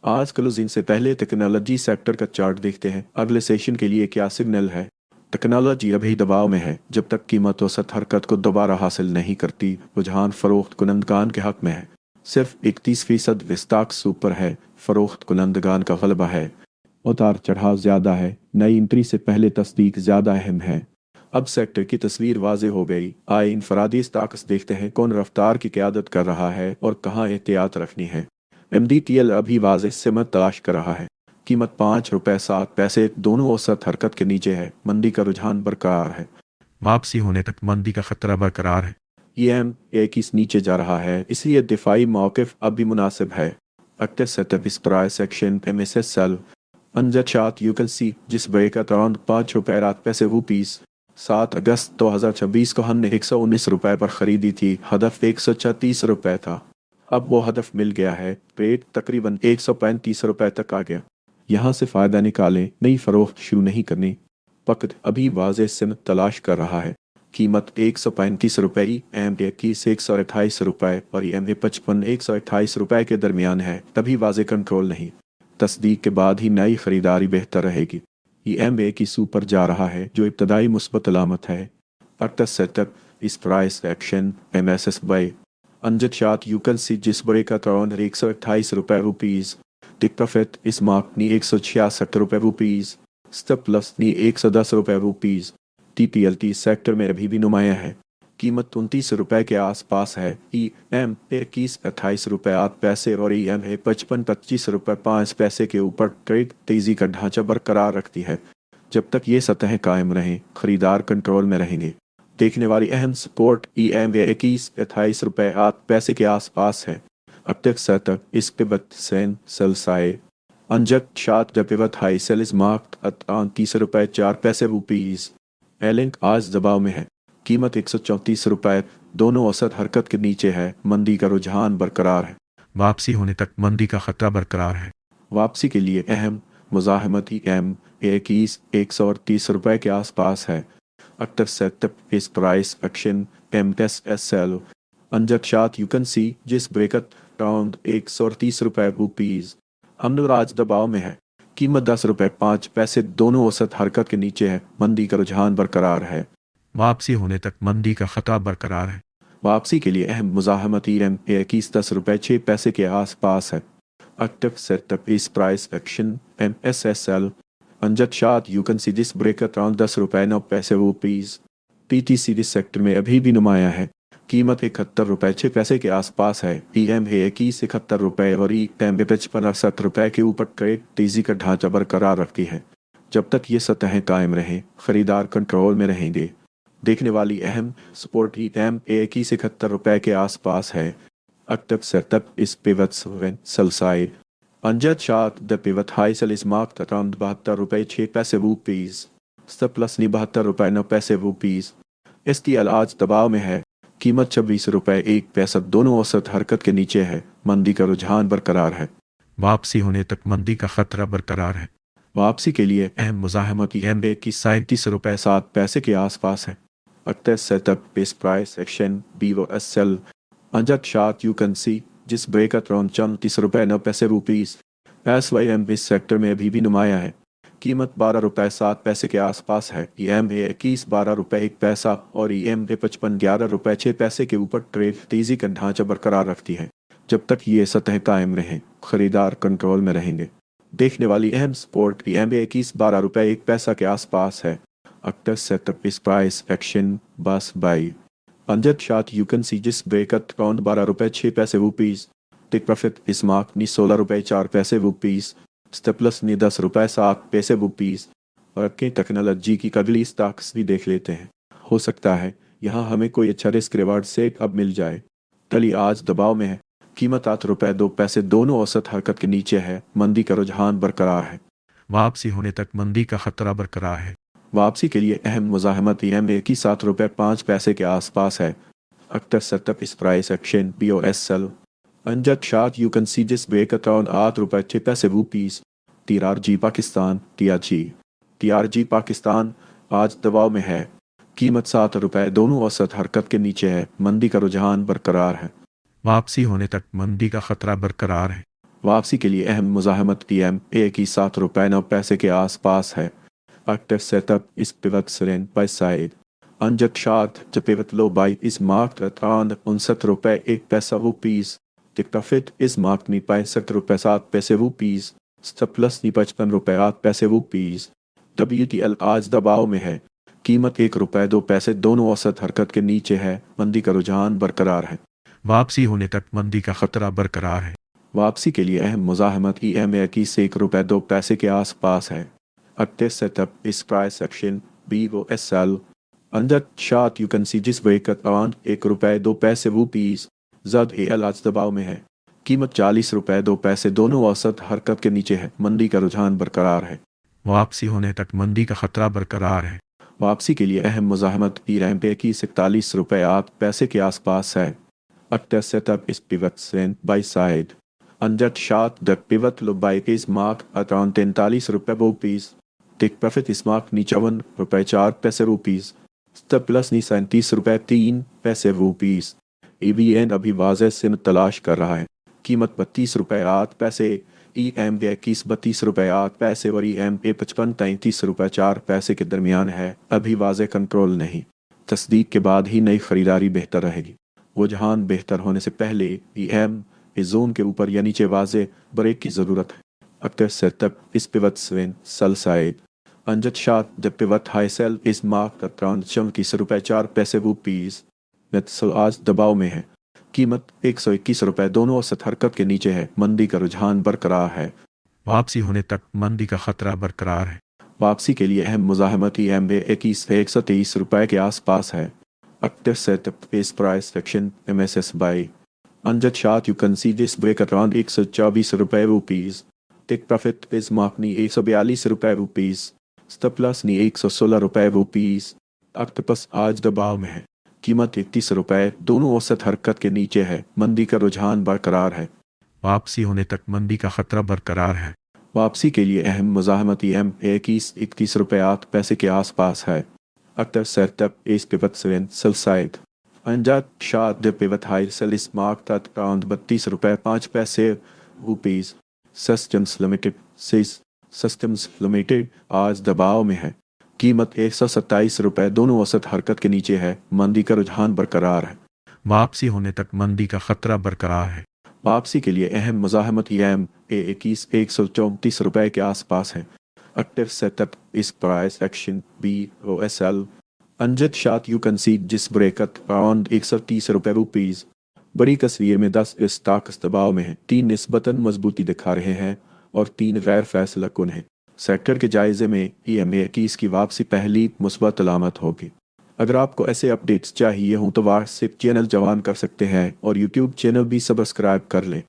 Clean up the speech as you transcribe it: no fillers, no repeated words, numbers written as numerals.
आज क्लोजिंग से पहले टेक्नोलॉजी सेक्टर का चार्ट देखते हैं। अगले सेशन के लिए क्या सिग्नल है? टेक्नोलॉजी अभी दबाव में है। जब तक कीमत औसत हरकत को दोबारा हासिल नहीं करती, रुझान फरोख्त कुनंदगान के हक में है। सिर्फ 31% विस्ताक्स ऊपर है। फरोख्त कुनंदगान का गलबा है। उतार चढ़ाव ज्यादा है। नई एंट्री से पहले तस्दीक ज्यादा अहम है। अब सेक्टर की तस्वीर वाजे हो गई। आए इनफरादी स्टॉक्स देखते हैं, कौन रफ्तार की क़यादत कर रहा है और कहाँ एहतियात रखनी है। MDTL अभी वाज़ेह सिमत तलाश कर रहा है। कीमत ₹5.07 दोनों औसत हरकत के नीचे है। मंदी का रुझान बरकरार है। वापसी होने तक मंदी का खतरा बरकरार है। EM21 नीचे जा रहा है, इसलिए दिफाई मौक़िफ़ अब भी मुनासिब है। एक्टिव सेटअप इस प्राइस एक्शन MSSL अनजट शात यू कैन सी जिस ब्रेक अराउंड ₹5.08 रुपीस। 7 अगस्त 2026 को हमने ₹119 पर ख़रीदी थी। हदफ ₹136 था। अब वो हदफ मिल गया है। रेट तकरीबन ₹135 तक आ गया। यहाँ से फ़ायदा निकालें, नई फ़रोख्त शुरू नहीं करनी। वक्त अभी वाज़ेह सिमत तलाश कर रहा है। कीमत ₹135, EM21 ₹128 और EM55 ₹128 के दरमियान है। तभी वाज़ेह कंट्रोल नहीं। तस्दीक के बाद ही नई खरीदारी बेहतर रहेगी। EM21 ऊपर जा रहा है, जो इब्तदाई मुस्बत अलामत है। अक्टस सेटअप इस प्राइस एक्शन MSSY अनजट शात यू कैन सी जिस break around ₹128 rupees. Take profit is mark नी ₹166 रुपीस। स्टेप प्लस नी ₹110 रुपीस। TPLT सेक्टर में अभी भी नुमाया है। कीमत ₹29 के आसपास है। EM21 ₹28.08 और EM55 ₹25.05 के ऊपर ट्रेड तेजी का ढांचा बरकरार रखती है। जब तक ये सतहें कायम रहें, खरीदार कंट्रोल में रहेंगे। देखने वाली अहम सपोर्ट EM21 ₹28.08 के आसपास है। अब तक सतह इस पिवट सेन सेल्साए अनजट शात the pivot high sell is marked at ₹30.04 rupees. एलिंक आज दबाव में है। कीमत ₹134। दोनों औसत हरकत के नीचे है। मंदी का रुझान बरकरार है। वापसी होने तक मंदी का खतरा बरकरार है। वापसी के लिए अहम मुज़ाहमती EM21 ₹130 के आसपास है। अक्टर सेटअप इस प्राइस एक्शन MSSL अनजट शात यू कैन सी जिस ब्रेकअट राउंड ₹130 रुपीस। हम आज दबाव में है। कीमत ₹10.05 दोनों औसत हरकत के नीचे है। मंदी का रुझान बरकरार है। वापसी होने तक मंदी का खतरा बरकरार है। वापसी के लिए अहम मुज़ाहमती EM21 ₹10.06 के आसपास है। एक्टिव सेटअप इस प्राइस एक्शन MSSL अनजट शात you can see this break around ₹10.09 rupees. PTC इस सेक्टर में अभी भी नुमाया है। कीमत ₹71.06 के आसपास है। EM21 ₹71 और EM55 ₹70 के ऊपर ट्रेड तेजी का ढांचा बरकरार रखती है। जब तक ये सतहें कायम रहें, खरीदार कंट्रोल में रहेंगे। देखने वाली अहम सपोर्ट EM21 ₹71 के आसपास है। एक्टिव सेटअप इस पिवट सेल्साइड अनजट शात the pivot high sell is marked around ₹72.06 rupees. सब प्लस ₹72.09 रुपीस। STL आज दबाव में है। कीमत ₹26.01 दोनों औसत हरकत के नीचे है। मंदी का रुझान बरकरार है। वापसी होने तक मंदी का खतरा बरकरार है। वापसी के लिए अहम मुज़ाहमती EM21 ₹37.07 के आसपास है। अक्टर सेटअप बेस प्राइस एक्शन BOSL अनजट शात यू कैन सी जिस ब्रेक अराउंड ₹34.09 रुपीस। SYM इस सेक्टर में अभी भी नुमाया है। कीमत ₹12.07 के आसपास है। EM21 ₹12.01 और EM55 ₹11.06 के ऊपर ट्रेड तेजी का ढांचा बरकरार रखती है। जब तक ये सतह कायम रहें, खरीदार कंट्रोल में रहेंगे। देखने वाली अहम सपोर्ट EM21 ₹12.01 के आसपास है। अक्टर सेटअप इस प्राइस एक्शन बस बाई अनजट शात यू कैन सी जिस ब्रेकअट around ₹12.06 rupees. Take profit is mark knee ₹16.04 rupees. Step plus knee ₹10.07 rupees. और के टेक्नोलॉजी की अगली स्टॉक्स भी देख लेते हैं। हो सकता है यहाँ हमें कोई अच्छा रिस्क रिवार्ड से अब मिल जाए। टली आज दबाव में है। कीमत ₹8.02 दोनों औसत हरकत के नीचे है। मंदी का रुझान बरकरार है। वापसी होने तक मंदी का खतरा बरकरार है। वापसी के लिए अहम मुज़ाहमत EM21 ₹7.05 के आसपास है। अक्टर सेटअप इस प्राइस एक्शन BOSL अनजट शात यू कैन सी जिस break around ₹8.06 rupees. TRG Pakistan TRG Pakistan आज दबाव में है। कीमत ₹7 दोनों औसत हरकत के नीचे है। मंदी का रुझान बरकरार है। वापसी होने तक मंदी का खतरा बरकरार है। वापसी के लिए अहम मुज़ाहमत पीएम ए की ₹7.09 के आसपास है। Active setup is pivot serene by side. Unjet chart, the pivot low buy is marked at around ₹59 rupees. The profit is marked ni ₹65 rupees. Stop loss ni ₹55 rupees. WTL आज दबाव में है। कीमत ₹1.02 दोनों औसत हरकत के नीचे है। मंदी का रुझान बरकरार है। वापसी होने तक मंदी का खतरा बरकरार है। वापसी के लिए अहम मुज़ाहमत EMA की से ₹1.02 के आसपास है। Active setup is price action BOSL. Under chart you can see this break at around ₹1.02 rupees. ZAL आज दबाव में है। कीमत ₹40.02 दोनों औसत हरकत के नीचे है। मंदी का रुझान बरकरार है। वापसी होने तक मंदी का खतरा बरकरार है। वापसी के लिए अहम मुज़ाहमत EMA की ₹41.08 के आसपास है। Active setup is pivot strength by side. Under chart the pivot low buy is marked at around ₹43 Take profit is marked ni ₹54 Stop loss ni ₹37.03 EVN अभी वाज़ेह सिम तलाश कर रहा है। कीमत ₹32.08 EMA ₹32.08 और EMA ₹55.33.04 के दरमियान है। अभी वाज़ेह कंट्रोल नहीं। तस्दीक के बाद ही नई खरीदारी बेहतर रहेगी। रुझान बेहतर होने से पहले EMA जोन के ऊपर या नीचे वाज़ेह ब्रेक की ज़रूरत है। Active setup is pivot swing sell side. Unjet chart the pivot high sell is marked at around ₹34 नेत्सल आज दबाव में है। कीमत ₹121 दोनों औसत हरकत के नीचे है। मंदी का रुझान बरकरार है। वापसी होने तक मंदी का खतरा बरकरार है। वापसी के लिए अहम मुज़ाहमत EMA ₹123 के आसपास है। Active setup is price action MSS buy. Unjet chart you can see this break at around ₹124 Take profit is marked ni ₹142 Stop loss ni ₹116 Octopus आज दबाव में है। कीमत ₹31 दोनों औसत हरकत के नीचे है। मंदी का रुझान बरकरार है। वापसी होने तक मंदी का खतरा बरकरार है। वापसी के लिए अहम मुज़ाहमत EMA की ₹31.08 के आसपास है। Active setup is pivot swing sell side. Unjet chart the pivot high sell is marked at around ₹32.05 Systems Limited आज दबाव में है। कीमत ₹127 दोनों औसत हरकत के नीचे है। मंदी का रुझान बरकरार है। वापसी होने तक मंदी का खतरा बरकरार है। वापसी के लिए अहम मुज़ाहमत EMA ₹134 के आसपास है। Active setup is price action BOSL. Unjet chart you can see this break at around ₹130 बड़ी तस्वीर में 10 स्टॉक्स दबाव में हैं। 3 निस्बतन मजबूती दिखा रहे हैं और 3 गैर फैसला कुन हैं। सेक्टर के जायजे में EMA की इसकी वापसी पहली मुस्बत अलामत होगी। अगर आपको ऐसे अपडेट्स चाहिए हों तो व्हाट्सएप चैनल जवान कर सकते हैं और यूट्यूब चैनल भी सब्सक्राइब कर लें।